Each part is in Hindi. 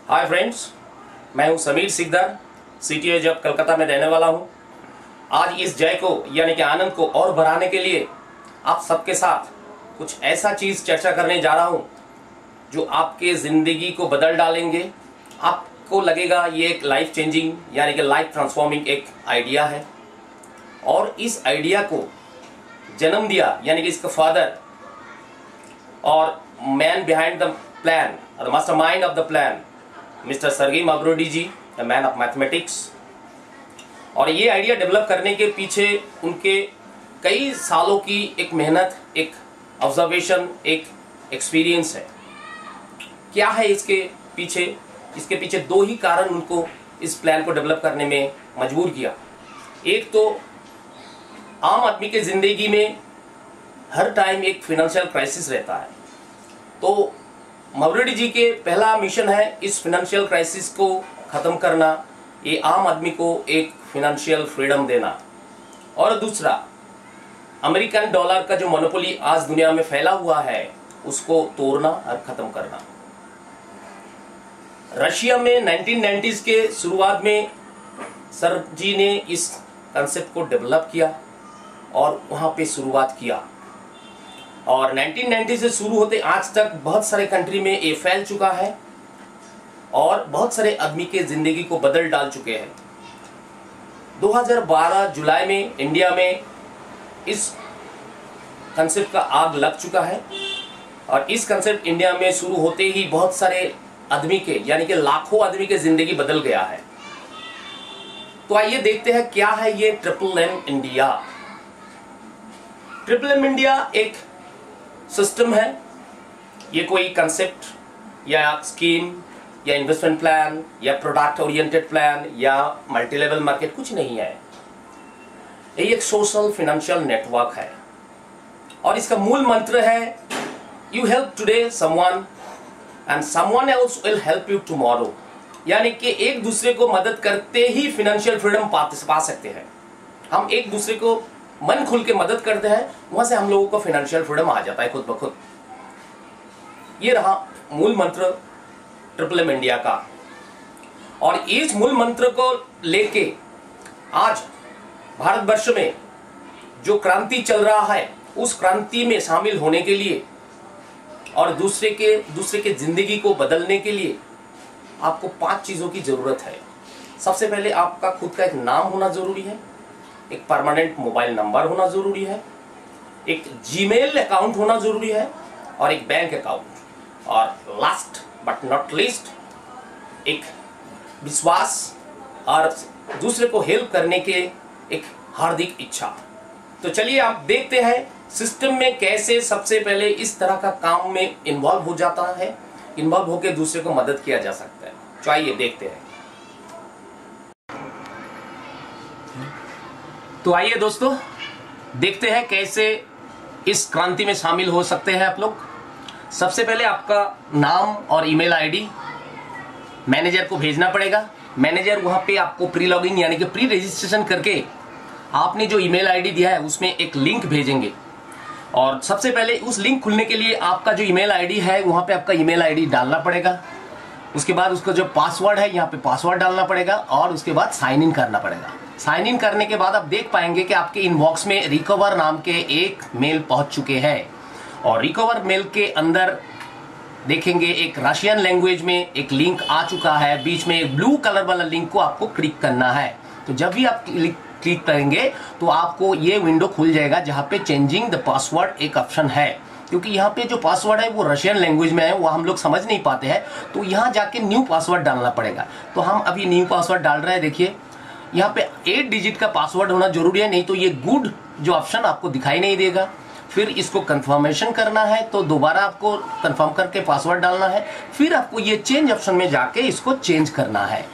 हाय फ्रेंड्स, मैं हूं समीर सिकदर, सीटीओ जब कलकत्ता में रहने वाला हूं। आज इस जय को यानी कि आनंद को और बढ़ाने के लिए आप सबके साथ कुछ ऐसा चीज़ चर्चा करने जा रहा हूं जो आपके ज़िंदगी को बदल डालेंगे। आपको लगेगा ये एक लाइफ चेंजिंग यानी कि लाइफ ट्रांसफॉर्मिंग एक आइडिया है। और इस आइडिया को जन्म दिया यानी कि इसका फादर और मैन बिहाइंड द प्लान और mastermind of the plan mister Sergei Mavrodi ji, the man of mathematics. और ये आइडिया डेवलप करने के पीछे उनके कई सालों की एक मेहनत, एक ऑब्जर्वेशन, एक एक्सपीरियंस है। क्या है इसके पीछे? इसके पीछे दो ही कारण उनको इस प्लान को डेवलप करने में मजबूर किया। एक तो आम आदमी के जिंदगी में हर टाइम एक फाइनेंशियल क्राइसिस रहता है, तो मावरोडी जी के पहला मिशन है इस फाइनेंशियल क्राइसिस को खत्म करना, ये आम आदमी को एक फाइनेंशियल फ्रीडम देना। और दूसरा, अमेरिकन डॉलर का जो मोनोपोली आज दुनिया में फैला हुआ है उसको तोड़ना और खत्म करना। रशिया में 1990s के शुरुआत में सर जी ने इस कंसेप्ट को डेवलप किया और वहां पे शुरुआत किया। और 1990 से शुरू होते आज तक बहुत सारे कंट्री में ये फैल चुका है और बहुत सारे आदमी के जिंदगी को बदल डाल चुके हैं। 2012 जुलाई में इंडिया में इस कंसेप्ट का आग लग चुका है और इस कंसेप्ट इंडिया में शुरू होते ही बहुत सारे आदमी के यानी कि लाखों आदमी के जिंदगी बदल गया है। तो आइए देखते हैं क्या है ये triple M India. Triple M India एक सिस्टम है, ये कोई कंसेप्ट या स्कीम या इन्वेस्टमेंट प्लान या प्रोडक्ट ओरिएंटेड प्लान या मल्टी लेवल मार्केट कुछ नहीं है। ये एक सोशल फाइनेंशियल नेटवर्क है और इसका मूल मंत्र है you help today someone and someone else will help you tomorrow. यानी कि एक दूसरे को मदद करते ही फाइनेंशियल फ्रीडम पा सकते हैं। हम एक दूसरे को मन खुल के मदद करते हैं, वहां से हम लोगों को फाइनेंशियल फ्रीडम आ जाता है खुद ब खुद। ये रहा मूल मंत्र ट्रिपल एम इंडिया का। और इस मूल मंत्र को लेके आज भारतवर्ष में जो क्रांति चल रहा है उस क्रांति में शामिल होने के लिए और दूसरे के जिंदगी को बदलने के लिए आपको 5 चीजों की जरूरत है। सबसे पहले आपका खुद का एक नाम होना जरूरी है, एक परमानेंट मोबाइल नंबर होना जरूरी है, एक जीमेल अकाउंट होना जरूरी है और एक बैंक अकाउंट। और लास्ट बट नॉट लीस्ट, एक विश्वास और दूसरे को हेल्प करने के एक हार्दिक इच्छा। तो चलिए आप देखते हैं सिस्टम में कैसे सबसे पहले इस तरह का काम में इन्वॉल्व हो जाता है, इन्वॉल्व होकर दूसरे को मदद किया जा सकता है। तो आइए देखते हैं। तो आइए दोस्तों देखते हैं कैसे इस क्रांति में शामिल हो सकते हैं आप लोग। सबसे पहले आपका नाम और ईमेल आईडी मैनेजर को भेजना पड़ेगा। मैनेजर वहां पे आपको प्री लॉगिन यानी कि प्री रजिस्ट्रेशन करके आपने जो ईमेल आईडी दिया है उसमें एक लिंक भेजेंगे। और सबसे पहले उस लिंक खुलने के लिए आपका जो ईमेल आईडी है वहां पे आपका ईमेल आईडी डालना पड़ेगा। उसके बाद उसका जो पासवर्ड है यहाँ पे पासवर्ड डालना पड़ेगा और उसके बाद साइन इन करना पड़ेगा। साइन इन करने के बाद आप देख पाएंगे कि आपके इनबॉक्स में रिकवर नाम के एक मेल पहुंच चुके हैं। और रिकवर मेल के अंदर देखेंगे एक रशियन लैंग्वेज में एक लिंक आ चुका है। बीच में एक ब्लू कलर वाला लिंक को आपको क्लिक करना है। तो जब भी आप क्लिक करेंगे तो आपको ये विंडो खुल जाएगा जहां पे चेंजिंग द पासवर्ड एक ऑप्शन है। क्योंकि यहाँ पे जो पासवर्ड है वो रशियन लैंग्वेज में है, वो हम लोग समझ नहीं पाते हैं, तो यहाँ जाके न्यू पासवर्ड डालना पड़ेगा। तो हम अभी न्यू पासवर्ड डाल रहे हैं। देखिए यहाँ पे 8 डिजिट का पासवर्ड होना जरूरी है, नहीं तो ये गुड जो ऑप्शन आपको दिखाई नहीं देगा। फिर इसको कंफर्मेशन करना है तो दोबारा आपको कंफर्म करके पासवर्ड डालना है। फिर आपको ये चेंज ऑप्शन में जाके इसको चेंज करना है।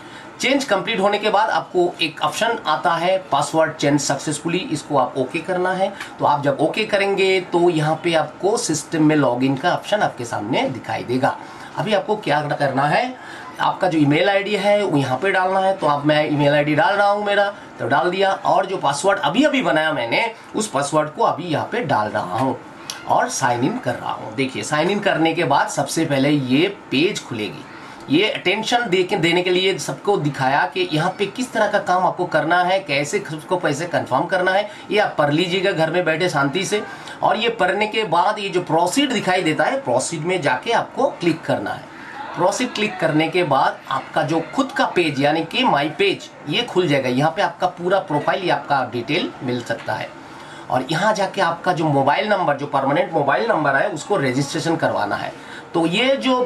चेंज कंप्लीट होने के बाद आपको एक ऑप्शन आता है पासवर्ड चेंज सक्सेसफुली, इसको आप ओके करना है। तो आप जब ओके करेंगे तो यहाँ पे आपको सिस्टम में लॉगिन का ऑप्शन आपके सामने दिखाई देगा। अभी आपको क्या करना है, आपका जो ईमेल आईडी है वो यहाँ पे डालना है। तो अब मैं ईमेल आईडी डाल रहा हूँ मेरा, तो डाल दिया। और जो पासवर्ड अभी अभी बनाया मैंने उस पासवर्ड को अभी यहाँ पे डाल रहा हूँ और साइन इन कर रहा हूँ। देखिए साइन इन करने के बाद सबसे पहले ये पेज खुलेगी ये अटेंशन देने के लिए सबको दिखाया कि यहाँ पे किस तरह का काम आपको करना है, कैसे उसको पैसे कंफर्म करना है। ये आप पढ़ लीजिएगा घर में बैठे शांति से। और ये पढ़ने के बाद ये जो प्रोसीड दिखाई देता है, प्रोसीड में जाके आपको क्लिक करना है। प्रोसीड क्लिक करने के बाद आपका जो खुद का पेज यानी कि माई पेज ये खुल जाएगा। यहाँ पे आपका पूरा प्रोफाइल या आपका डिटेल मिल सकता है। और यहाँ जाके आपका जो मोबाइल नंबर, जो परमानेंट मोबाइल नंबर है, उसको रजिस्ट्रेशन करवाना है। तो ये जो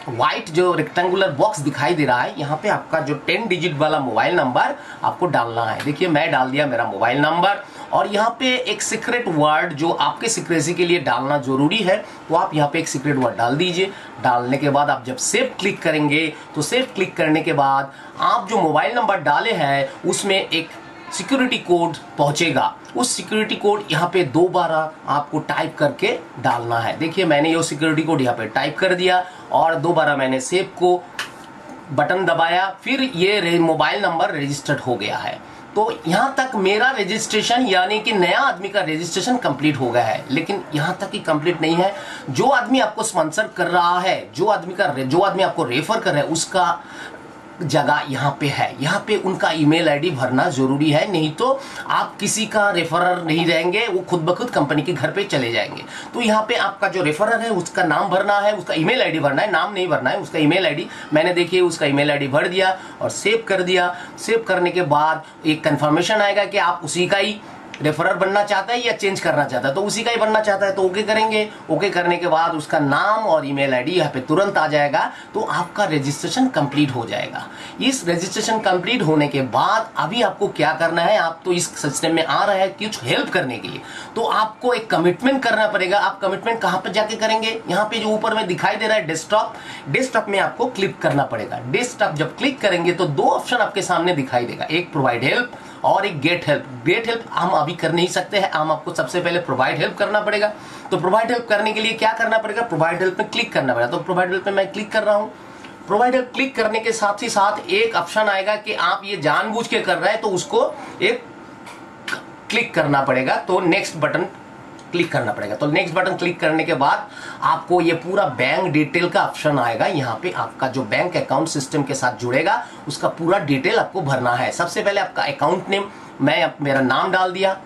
व्हाइट जो रेक्टेंगुलर बॉक्स दिखाई दे रहा है, यहाँ पे आपका जो 10 डिजिट वाला मोबाइल नंबर आपको डालना है। देखिए मैं डाल दिया मेरा मोबाइल नंबर। और यहाँ पे एक सीक्रेट वर्ड जो आपके सिक्रेसी के लिए डालना जरूरी है, तो आप यहाँ पे एक सीक्रेट वर्ड डाल दीजिए। डालने के बाद आप जब सेव क्लिक करेंगे, तो सेव क्लिक करने के बाद आप जो मोबाइल नंबर डाले हैं उसमें एक सिक्योरिटी कोड पहुंचेगा। उस सिक्योरिटी कोड यहाँ पे 2 बार आपको टाइप करके डालना है। देखिए मैंने ये सिक्योरिटी कोड यहाँ पे टाइप कर दिया और 2 बार मैंने सेव को बटन दबाया, फिर ये मोबाइल नंबर रजिस्टर्ड हो गया है। तो यहाँ तक मेरा रजिस्ट्रेशन यानी कि नया आदमी का रजिस्ट्रेशन कंप्लीट हो गया है। लेकिन यहाँ तक ही कंप्लीट नहीं है। जो आदमी आपको स्पॉन्सर कर रहा है, जो आदमी आपको रेफर कर रहा है, उसका जगह यहाँ पे है। यहाँ पे उनका ईमेल आईडी भरना जरूरी है, नहीं तो आप किसी का रेफरर नहीं रहेंगे, वो खुद ब खुद कंपनी के घर पे चले जाएंगे। तो यहाँ पे आपका जो रेफरर है उसका नाम भरना है, उसका ईमेल आईडी भरना है, नाम नहीं भरना है, उसका ईमेल आईडी। मैंने देखिए उसका ईमेल आईडी भर दिया और सेव कर दिया। सेव करने के बाद एक कंफर्मेशन आएगा कि आप उसी का ही रेफरर बनना चाहता है या चेंज करना चाहता है। तो उसी का ही बनना चाहता है तो ओके करेंगे। ओके करने के बाद उसका नाम और ईमेल आईडी यहाँ पे तुरंत आ जाएगा, तो आपका रजिस्ट्रेशन कंप्लीट हो जाएगा। इस रजिस्ट्रेशन कंप्लीट होने के बाद अभी आपको क्या करना है, आप तो इस सिस्टम में आ रहे हैं कुछ हेल्प करने के लिए, तो आपको एक कमिटमेंट करना पड़ेगा। आप कमिटमेंट कहाँ पे जाके करेंगे, यहाँ पे जो ऊपर में दिखाई दे रहा है डेस्कटॉप में आपको क्लिक करना पड़ेगा। डेस्कटॉप जब क्लिक करेंगे तो 2 ऑप्शन आपके सामने दिखाई देगा, एक प्रोवाइड हेल्प और एक गेट हेल्प। गेट हेल्प हम अभी कर नहीं सकते हैं, हम आपको सबसे पहले प्रोवाइड हेल्प करना पड़ेगा। तो प्रोवाइड हेल्प करने के लिए क्या करना पड़ेगा, प्रोवाइड हेल्प में क्लिक करना पड़ेगा। तो प्रोवाइड हेल्प में मैं क्लिक कर रहा हूं। प्रोवाइड हेल्प क्लिक करने के साथ ही साथ एक ऑप्शन आएगा कि आप ये जानबूझ के कर रहे हैं, तो उसको एक क्लिक करना पड़ेगा। तो नेक्स्ट बटन क्लिक करना पड़ेगा। तो नेक्स्ट बटन क्लिक करने के बाद आपको ये पूरा बैंक डिटेल का ऑप्शन आएगा। यहाँ पे आपका जो बैंक अकाउंट सिस्टम के साथ जुड़ेगा उसका पूरा डिटेल आपको भरना है। सबसे पहले आपका अकाउंट नेम, मैं मेरा नाम डाल दिया।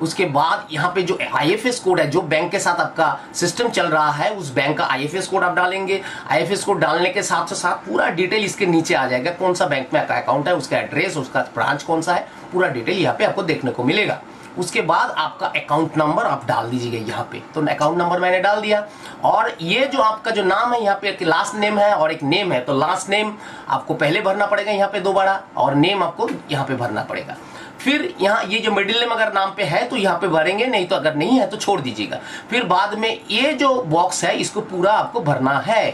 उसके बाद यहाँ पे जो IFS कोड है, जो बैंक के साथ आपका सिस्टम चल रहा है उस बैंक का IFS कोड आप डालेंगे। IFS कोड डालने के साथ साथ पूरा डिटेल इसके नीचे आ जाएगा, कौन सा बैंक में आपका अकाउंट है, उसका एड्रेस, उसका ब्रांच कौन सा है, पूरा डिटेल यहाँ पे आपको देखने को मिलेगा। उसके बाद आपका अकाउंट नंबर आप डाल दीजिएगा यहाँ पे। तो अकाउंट नंबर मैंने डाल दिया। और ये जो आपका जो नाम है, यहाँ पे एक लास्ट नेम है और एक नेम है। तो लास्ट नेम आपको पहले भरना पड़ेगा यहाँ पे 2 बार, और नेम आपको यहाँ पे भरना पड़ेगा। फिर यहाँ ये जो मिडिल नेम अगर नाम पे है तो यहाँ पे भरेंगे, नहीं तो अगर नहीं है तो छोड़ दीजिएगा। फिर बाद में ये जो बॉक्स है इसको पूरा आपको भरना है।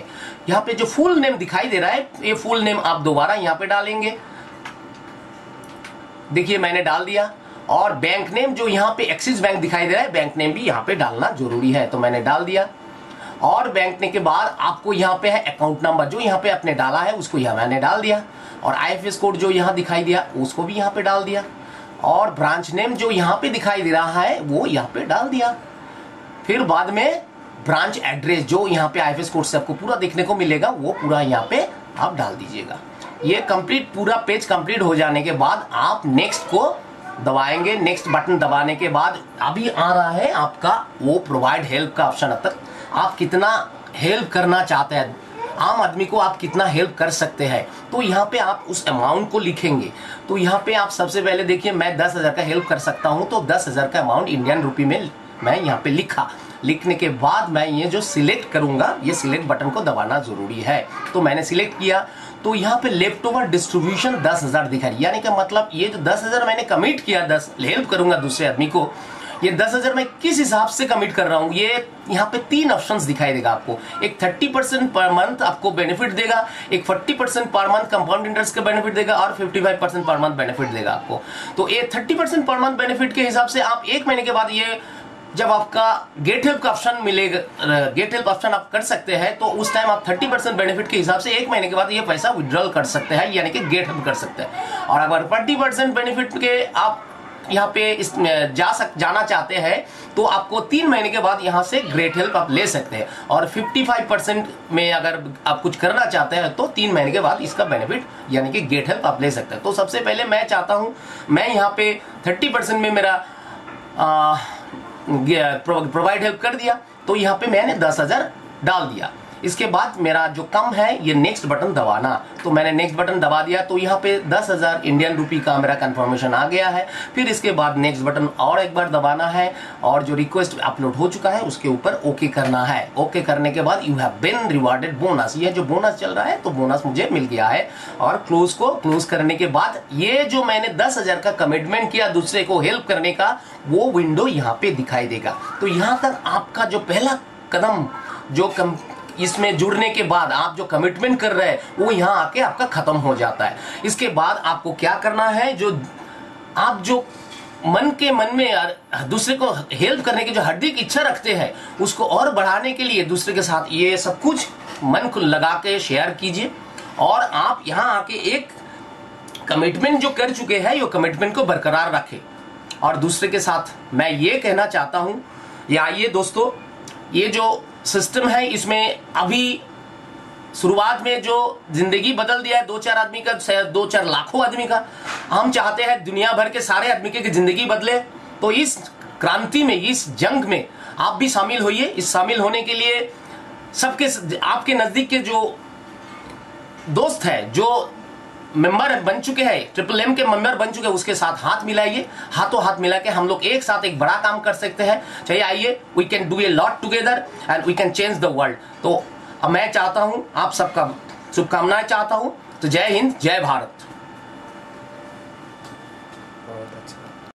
यहाँ पे जो फुल नेम दिखाई दे रहा है, ये फुल नेम आप दोबारा यहाँ पे डालेंगे। देखिए मैंने डाल दिया। और बैंक नेम जो यहाँ पे एक्सिस बैंक दिखाई दे रहा है, बैंक नेम भी यहाँ पे डालना जरूरी है, तो मैंने डाल दिया। और बैंक ने के बाद आपको यहाँ पे है अकाउंट नंबर, जो यहाँ पे आपने डाला है उसको यहाँ मैंने डाल दिया। और IFS कोड जो यहाँ दिखाई दिया उसको भी यहाँ पे डाल दिया। और ब्रांच नेम जो यहाँ पे दिखाई दे रहा है वो यहाँ पे डाल दिया। फिर बाद में ब्रांच एड्रेस जो यहाँ पे IFS कोड से आपको पूरा देखने को मिलेगा, वो पूरा यहाँ पे आप डाल दीजिएगा। ये कंप्लीट पूरा पेज कंप्लीट हो जाने के बाद आप नेक्स्ट को दबाएंगे। नेक्स्ट बटन दबाने के बाद अभी आ रहा है आपका वो प्रोवाइड हेल्प का ऑप्शन। अब तक आप कितना हेल्प करना चाहते हैं, आम आदमी को आप कितना हेल्प कर सकते हैं, तो यहाँ पे आप उस अमाउंट को लिखेंगे। तो यहाँ पे आप सबसे पहले देखिए मैं 10,000 का हेल्प कर सकता हूँ, तो 10,000 का अमाउंट इंडियन रुपी में मैं यहाँ पे लिखा। लिखने के बाद मैं ये जो सिलेक्ट करूंगा, ये सिलेक्ट बटन को दबाना जरूरी है। तो मैंने सिलेक्ट किया। तो यहाँ पे लेफ्ट ओवर डिस्ट्रीब्यूशन 10,000 दिखा रही है, यानी कि मतलब ये जो 10,000 मैंने कमिट किया, 10 हेल्प करूंगा दूसरे आदमी को, ये 10,000 मैं किस हिसाब से कमिट कर रहा हूँ, ये यहाँ पे 3 ऑप्शंस दिखाई देगा आपको। एक 30% पर मंथ आपको बेनिफिट देगा, एक 40% पर मंथ कंपाउंड इंटरेस्ट का बेनिफिट देगा, और 55% पर मंथ बेनिफिट देगा आपको। तो ये 30% पर मंथ बेनिफिट के हिसाब से आप 1 महीने के बाद ये जब आपका गेट हेल्प का ऑप्शन मिलेगा, गेट हेल्प ऑप्शन आप कर सकते हैं, तो उस टाइम आप 30% बेनिफिट के हिसाब से 1 महीने के बाद ये पैसा विड्रॉल कर सकते हैं, यानी कि गेट हेल्प कर सकते हैं। और अगर 40% बेनिफिट के आप यहाँ पे जाना चाहते हैं तो आपको 3 महीने के बाद यहाँ से ग्रेट हेल्प आप ले सकते हैं। और 55% में अगर आप कुछ करना चाहते हैं तो 3 महीने के बाद इसका बेनिफिट यानी कि ग्रेट हेल्प आप ले सकते हैं। तो सबसे पहले मैं चाहता हूँ, मैं यहाँ पे 30% में मेरा प्रोवाइड हेल्प कर दिया, तो यहाँ पे मैंने 10,000 डाल दिया। इसके बाद मेरा जो कम है ये नेक्स्ट बटन दबाना, तो मैंने नेक्स्ट बटन दबा दिया, तो यहाँ पे 10,000 इंडियन रुपी का मेरा कंफर्मेशन आ गया है। फिर इसके बाद नेक्स्ट बटन और एक बार दबाना है और जो रिक्वेस्ट अपलोड हो चुका है उसके ऊपर ओके करना है। ओके करने के बाद you have been rewarded bonus, ये जो बोनस चल रहा है तो बोनस मुझे मिल गया है। और क्लोज करने के बाद ये जो मैंने 10,000 का कमिटमेंट किया दूसरे को हेल्प करने का, वो विंडो यहाँ पे दिखाई देगा। तो यहाँ तक आपका जो पहला कदम जो इसमें जुड़ने के बाद आप जो कमिटमेंट कर रहे हैं वो यहाँ आके आपका खत्म हो जाता है। इसके बाद आपको क्या करना है, जो आप जो मन में दूसरे को हेल्प करने की जो हार्दिक इच्छा रखते हैं उसको और बढ़ाने के लिए दूसरे के साथ ये सब कुछ मन को लगा के शेयर कीजिए। और आप यहाँ आके एक कमिटमेंट जो कर चुके हैं ये कमिटमेंट को बरकरार रखें। और दूसरे के साथ मैं ये कहना चाहता हूँ, ये आइए दोस्तों, ये जो सिस्टम है इसमें अभी शुरुआत में जो जिंदगी बदल दिया है 2-4 आदमी का, 2-4 लाखों आदमी का, हम चाहते हैं दुनिया भर के सारे आदमी की जिंदगी बदले। तो इस क्रांति में, इस जंग में आप भी शामिल होइए। इस शामिल होने के लिए सबके, आपके नजदीक के जो दोस्त है, जो मेंबर बन चुके हैं, MMM के मेंबर बन चुके हैं, उसके साथ हाथ मिलाइए। हाथों हाथ मिला के हम लोग एक साथ एक बड़ा काम कर सकते हैं। चाहिए आइए, we can do a lot together and we can change the world. तो अब मैं चाहता हूं, आप सबका शुभकामनाएं चाहता हूं। तो जय हिंद, जय भारत।